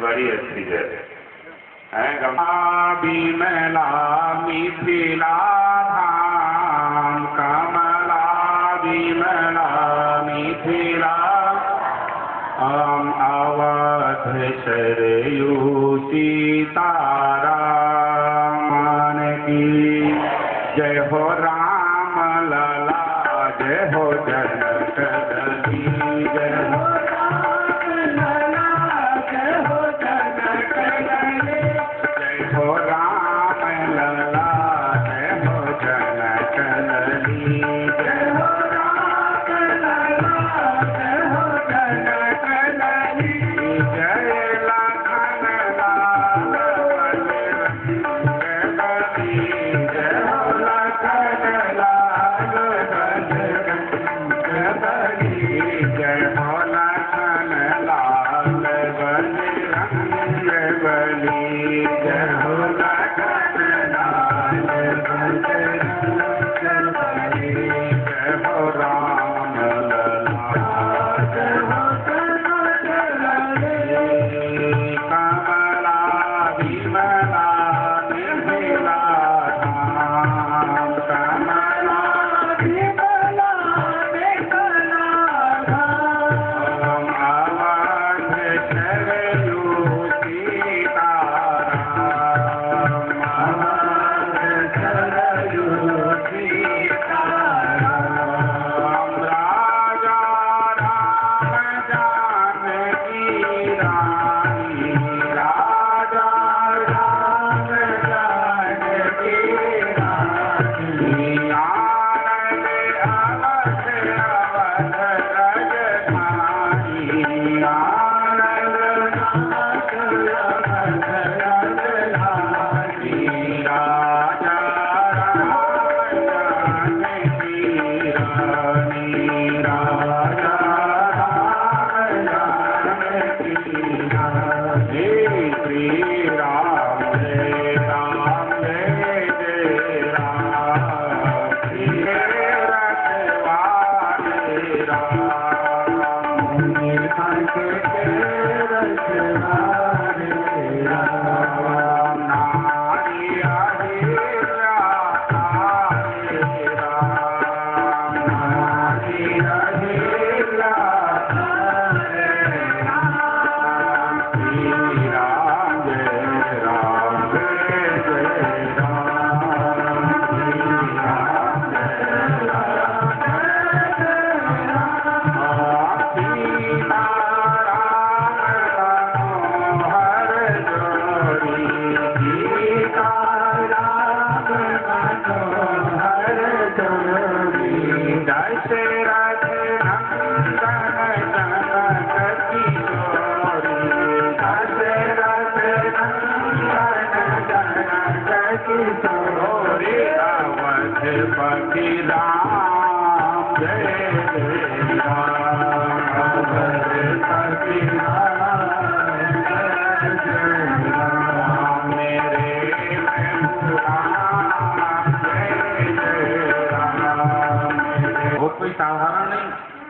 बड़ी अच्छी है विमला मिथिला धाम कमला विमला मिथिला अवध शरयू सीताराम की जय हो राम लला जय हो जनक दली जय हो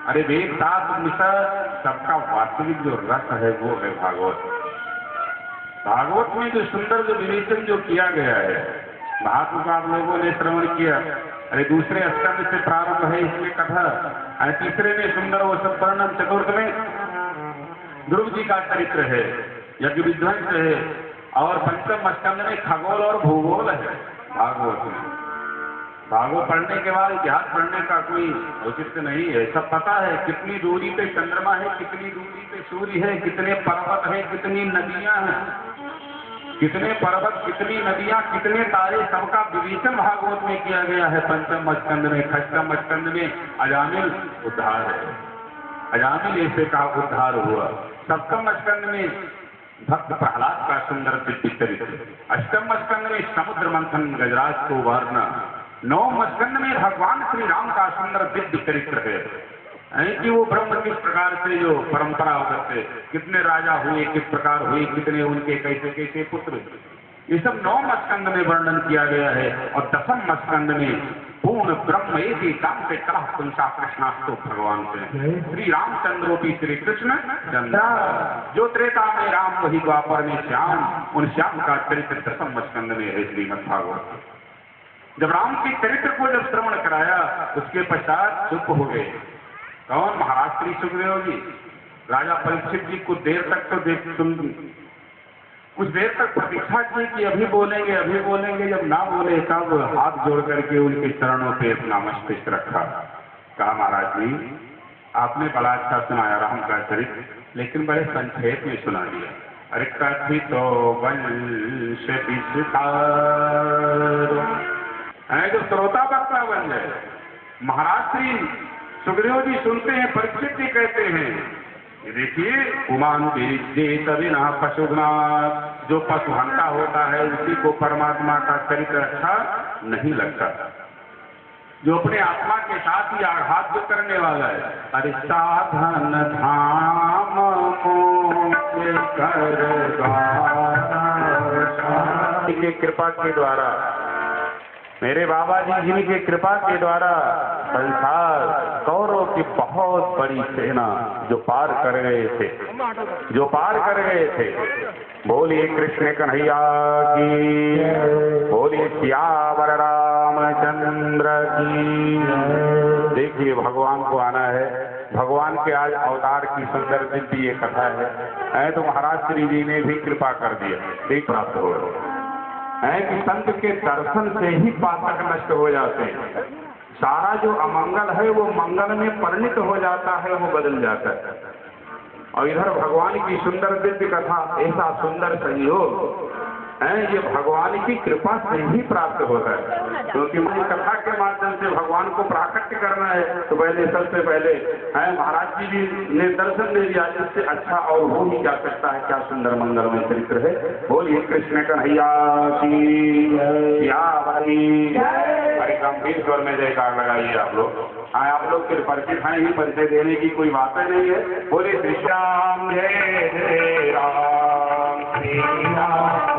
अरे वेद सबका वास्तविक जो रस है वो है भागवत। भागवत में जो सुंदर जो विवेचन जो किया गया है, महात्मा का आप लोगों ने श्रवण किया। अरे दूसरे स्कंद से प्रारंभ है इसमें कथा, अरे तीसरे में सुंदर वो सब वर्णन, चतुर्थ में ध्रुव जी का चरित्र है, यज्ञ विध्वंस है, और पंचम स्कंद में खगोल और भूगोल है भागवत में। भागवत पढ़ने के बाद इतिहास पढ़ने का कोई औचित्य नहीं है। सब पता है कितनी दूरी पे चंद्रमा है, कितनी दूरी पे सूर्य है, कितने पर्वत है, कितनी नदियां हैं, कितने पर्वत, कितनी नदियां, कितने तारे, सबका विवेचन भागवत में किया गया है। पंचम स्कंद में, षष्ठम स्कंद में अजामिल उद्धार है, अजामिल ऐसे का उद्धार हुआ। सप्तम स्कंद में भक्त प्रहलाद का सुंदर दिव्य चरित्र, अष्टम स्कंद में समुद्र मंथन गजराज को वारना, नवम स्कंद में भगवान श्री राम का सुंदर दिव्य चरित्र है कि वो ब्रह्म किस प्रकार से जो परंपरागत से कितने राजा हुए, किस प्रकार हुए, कितने उनके कैसे कैसे पुत्र, ये सब नवम स्कंद में वर्णन किया गया है। और दसम स्कंद में पूर्ण ब्रह्म एक ही काम से कलह पुंसा कृष्णास्तु भगवान से श्री रामचंद्रो की श्री कृष्ण चंद्र, जो त्रेता में राम वही द्वापर में श्याम, उन श्याम का चरित्र दसम स्कंद में है श्रीमद् भागवत। जब राम के चरित्र को जब श्रवण कराया उसके पश्चात चुप हो गए। कौन? महाराज श्री सुखदेव जी। राजा परीक्षित जी कुछ देर तक तो कुछ देर तक प्रतीक्षा की कि अभी बोलेंगे, अभी बोलेंगे। जब ना बोले तब हाथ जोड़ करके उनके चरणों पे अपना मस्तिष्क रखा। कहा महाराज जी आपने बड़ा अच्छा सुनाया राम का चरित्र, लेकिन बड़े संक्षेप में सुना दिया। अरे कथित तो वंश विस्तार है, जो श्रोता वक्ता बन गए। महाराज श्री सुखदेव जी सुनते हैं, परीक्षित जी कहते हैं ये देखिए उमान बिना पशुघ्ना, जो पशुहंता होता है उसी को परमात्मा का चरित्र अच्छा नहीं लगता, जो अपने आत्मा के साथ ही आघात जो करने वाला है। अरे साधन धाम के कृपा के द्वारा, मेरे बाबा जी जिनकी कृपा के द्वारा संसार कौरव की बहुत बड़ी सेना जो पार कर गए थे, जो पार कर गए थे। बोलिए कृष्ण कन्हैया की, बोलिए सियावर रामचंद्र की। देखिए भगवान को आना है, भगवान के आज अवतार की सुंदर दिव्य ये कथा है तो महाराज श्री जी ने भी कृपा कर दिया, देख प्राप्त हो है कि संत के दर्शन से ही पातक नष्ट हो जाते हैं। सारा जो अमंगल है वो मंगल में परिणित हो जाता है, वो बदल जाता है। और इधर भगवान की सुंदर दिव्य कथा, ऐसा सुंदर संयोग है ये भगवान की कृपा से ही प्राप्त होता है। क्योंकि मुझे कथा के माध्यम से भगवान को प्राकट्य करना है तो पहले सबसे पहले है महाराज जी ने दर्शन दे दिया, इससे अच्छा और हो ही जा सकता है। क्या सुंदर मंगलमय चरित्र है। बोलिए कृष्ण कन्हैया की। अरे गंभीर स्वर में जयकार लगाइए आप लोग। हाँ आप लोग फिर परिचित हैं ही, परिचय देने की कोई बात नहीं है। बोलिए श्री राम जय जय राम, श्री राम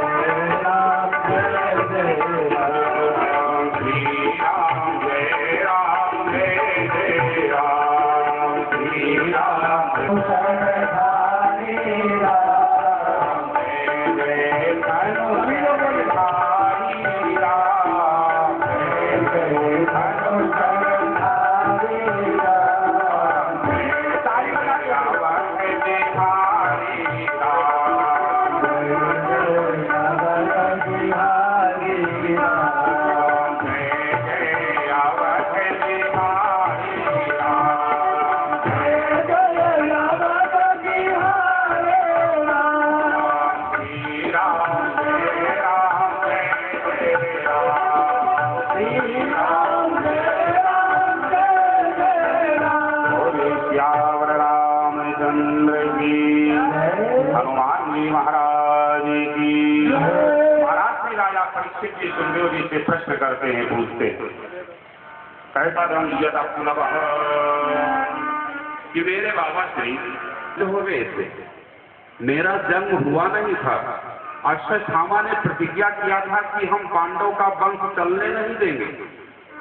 सुखदेव जी से प्रश्न करते हैं, पूछते कहता कि मेरे बाबा श्री जो हो गए थे, मेरा जन्म हुआ नहीं था। अश्वत्थामा ने प्रतिज्ञा किया था कि हम पांडव का वंश चलने नहीं देंगे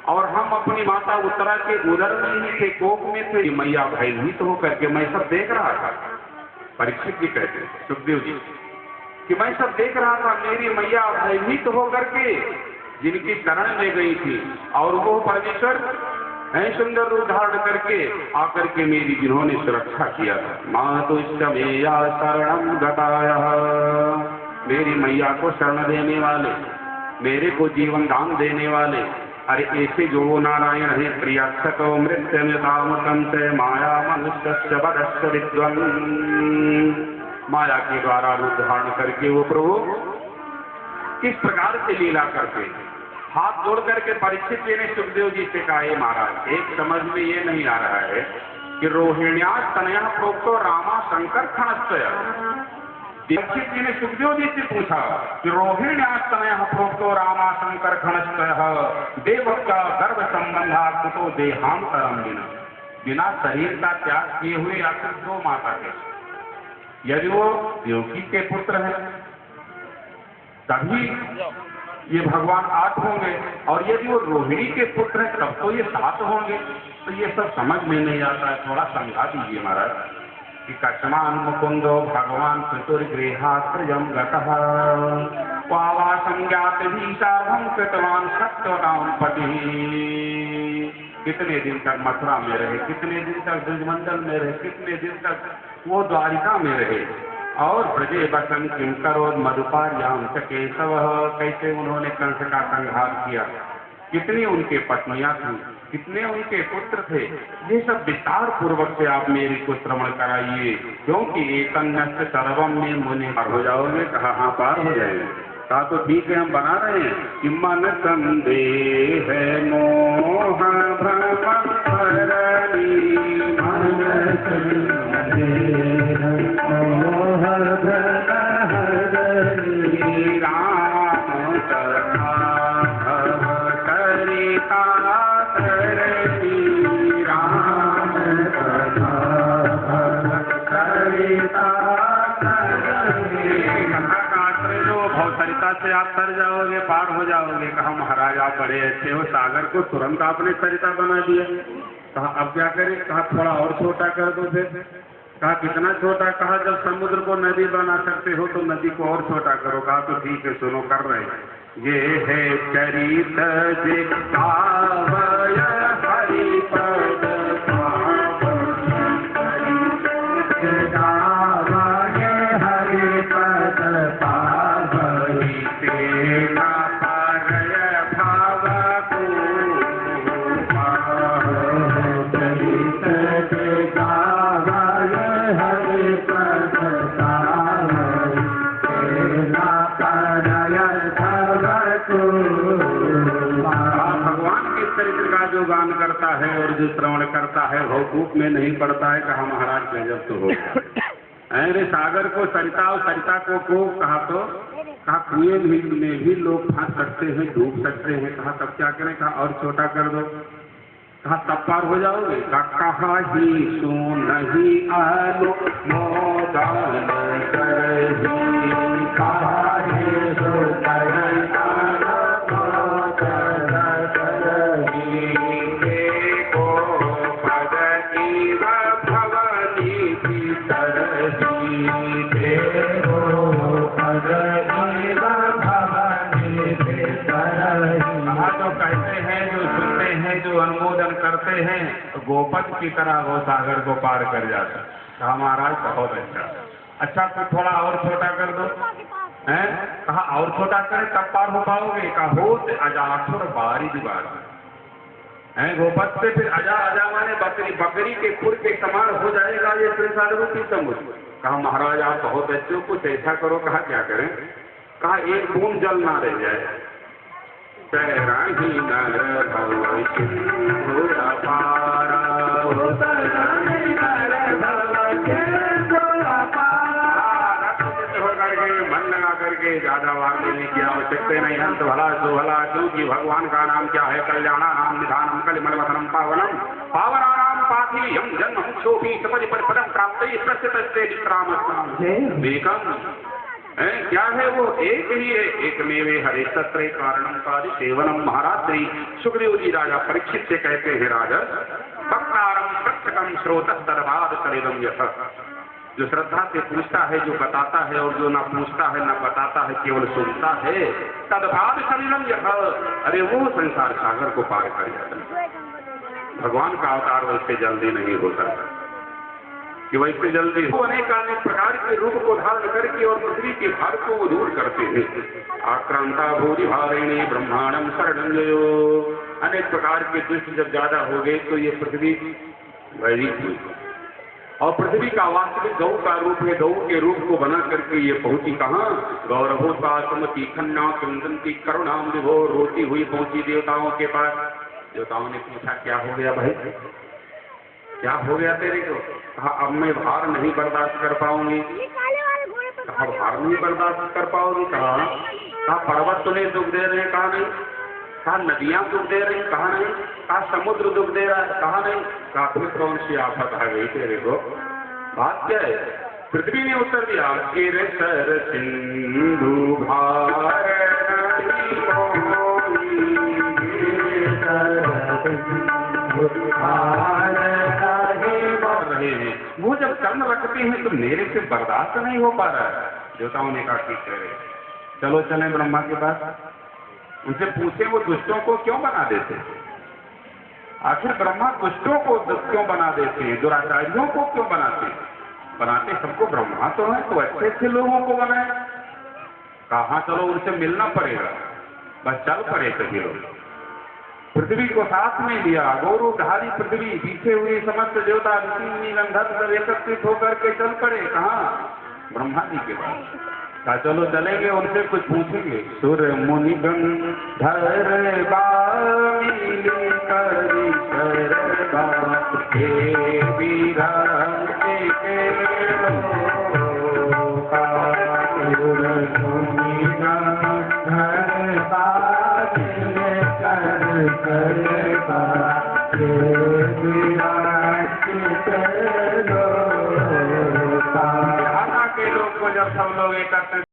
और हम अपनी माता उत्तरा के उदर में ही थे, कोप में थे। मैया भयभीत होकर के मैं सब देख रहा था। परीक्षित जी कहते हैं सुखदेव जी कि मैं सब देख रहा था, मेरी मैया भयभीत होकर के जिनकी शरण में गई थी और वो परमेश्वर सुंदर रूप धारण करके आकर के मेरी जिन्होंने सुरक्षा किया था। माँ तो मैया शरणम गताया, मेरी मैया को शरण देने वाले, मेरे को जीवन दान देने वाले, अरे ऐसे जो वो नारायण है प्रियक्षतो मृत्युमृतामृतम से माया मनुष्य वदस्य विद्वन्, माया के द्वारा रूप धारण करके वो प्रभु किस प्रकार से लीला करते। हाथ जोड़ करके परीक्षित जी ने सुखदेव जी से कहा, ये महाराज एक समझ में ये नहीं आ रहा है कि रोहिण्या तनया प्रोक्तो रामा शंकर खनस्तय। परीक्षित जी ने सुखदेव जी से पूछा कि रोहिण्या तनया प्रोक्तो रामा शंकर खनस्तय देवका गर्भ संबंधा कुतो देहांतरम बिना शरीर का त्याग किए हुए आखिर दो माता के, यदि वो देवकी के पुत्र हैं तभी ये भगवान 8 होंगे, और यदि वो रोहिणी के पुत्र हैं तब तो ये 7 होंगे। तो ये सब समझ में नहीं आता है, थोड़ा समझा दीजिए महाराज कि कस्मान मुकुंदो भगवान पितुर्गृहात्रयं गतः क्वावासं ज्ञातभीषार्धं कृतवान सत्यवतां पतिः। कितने दिन तक मथुरा में रहे, कितने दिन तक ब्रजमंडल में रहे, कितने दिन तक वो द्वारिका में रहे, और ब्रजे बसन किम करो मधुपार्याम च केशव, कैसे उन्होंने कंस का संहार किया, कितनी उनके पत्नियां थी, कितने उनके पुत्र थे, ये सब विस्तार पूर्वक से आप मेरे को श्रवण कराइए, क्योंकि एकन्नस्य सर्वम में मुनि। पार हो जाओगे? कहा हाँ पार हो जाएंगे। कहा तो ठीक है हम बना रहे हैं कि मन संदेह मोह भ्रम हरणी, मन संदेह मोह भ्रम हरणी, राम कथा भव सरिता तरती, राम कथा भव सरिता तरती। भवसरिता से आप तर जाओगे, पार हो जाओगे। कहा महाराज आप बड़े अच्छे हो, सागर को तुरंत आपने सरिता बना दिया। कहा अब क्या करें? कहा थोड़ा और छोटा कर दो फिर। कहा कितना छोटा? कहा जब समुद्र को नदी बना सकते हो तो नदी को और छोटा करो। कहा तो ठीक है सुनो कर रहे हैं। ये है चरित जितावय हरिपद जो गान करता है और जो श्रवण करता है वो धूप में नहीं पड़ता है। कहा महाराज गजब तो हो। अरे सागर को सरिता और सरिता को कहा तो कहा कुएं में भी लोग फंस सकते हैं, डूब सकते हैं। कहा तब क्या करें? कहा और छोटा कर दो। कहा तब पार हो जाओगे। कहा ही सो नहीं आलो मोदान करही, कहा ही सो नहीं आलो अनुमोदन करते हैं तो गोपद की तरह वो सागर को पार कर जाता। कहा महाराज बहुत अच्छा कुछ थोड़ा और छोटा कर दो। हैं? कहा और छोटा करें तब पार हो पाओगे। कहा हो अजासुर बारी दीवार है गोपद से फिर अजा अजा माने बकरी, बकरी के खुर के समान हो जाएगा ये संसार रूपी समुद्र। कहा महाराज आप बहुत अच्छे हो, कुछ ऐसा करो। कहा क्या करें? कहा एक बूंद जल ना रह जाए। पैराही नर भव सिंधु अपारा, मन लगा करके ज्यादा वार देने की आवश्यकता नहीं। हंस भला सो भला, क्योंकि भगवान का नाम क्या है? कल्याणा नाम निधानम कलिमलवसनम पावनम, पावना नाम पाथी यम जन्म शोभी सपदि पदम प्राप्त प्रस्थित विश्राम वेकम। क्या है वो? एक ही है, एक मेवे हरे सत्रे कारणम कार्य सेवनम। महाराज श्री सुखदेव जी राजा परीक्षित से कहते हैं राजन भक्तारम प्रत्यकम स्रोतः तदभाव सरिदम यथ। जो श्रद्धा से पूछता है, जो बताता है, और जो ना पूछता है ना बताता है, केवल सुनता है, तदभाव सरिदम यथ। अरे वो संसार सागर को पार कर जाता है। भगवान का अवतार वैसे जल्दी नहीं होता। कि वैसे जल्दी वो अनेक अनेक प्रकार के रूप को धारण करके और पृथ्वी के भार को वो दूर करते हैं। आक्रांता भूरि भारिणी ब्रह्मांडम शरणंजयो, अनेक प्रकार के दुष्ट जब ज्यादा हो गए तो ये पृथ्वी भयभीत हुई और पृथ्वी का वास्तविक गौ का रूप है। गौ के रूप को बना करके ये पहुंची कहाँ? गौरभोत्पासमती खन्ना कुंदंती करुणाम विभो, रोती हुई पहुंची देवताओं के पास। देवताओं ने पूछा क्या हो गया भाई, क्या हो गया तेरे को? कहा अब मैं भार नहीं बर्दाश्त कर पाऊंगी। कहा भार नहीं बर्दाश्त कर पाओगी? कहा पर्वत तुम्हें दुख दे रहे हैं? कहा नहीं। कहा नदियां दुख दे रही? कहा नहीं। कहा समुद्र दुख दे रहा है? कहा नहीं। कहा फिर कौन सी आफत आ गई तेरे को, बात क्या है? पृथ्वी ने उत्तर दिया किरसर सिंधु भार रहे हैं, वो जब कर्ण रखते हैं तो मेरे से बर्दाश्त नहीं हो पा रहा है। देवताओं ने कहा ठीक है, चलो चलें ब्रह्मा के पास, उनसे पूछे वो दुष्टों को क्यों बना देते? आखिर ब्रह्मा दुष्टों को क्यों बना देते हैं, दुराचारियों को क्यों बनाते हैं? बनाते सबको ब्रह्मा तो है, तो अच्छे अच्छे लोगों को बनाए। कहाँ चलो उनसे मिलना पड़ेगा, बस चल पड़े सभी लोग। पृथ्वी को साथ में लिया, गौरवधारी पृथ्वी, पीछे हुई समस्त देवता ऋषि गंधर्व सब एकत्रित होकर के चल पड़े। कहाँ? ब्रह्मा जी के पास। कहा चलो चलेंगे, उनसे कुछ पूछेंगे। सुर मुनि गंधर्व के लोग को जब सब लोग एकत्रित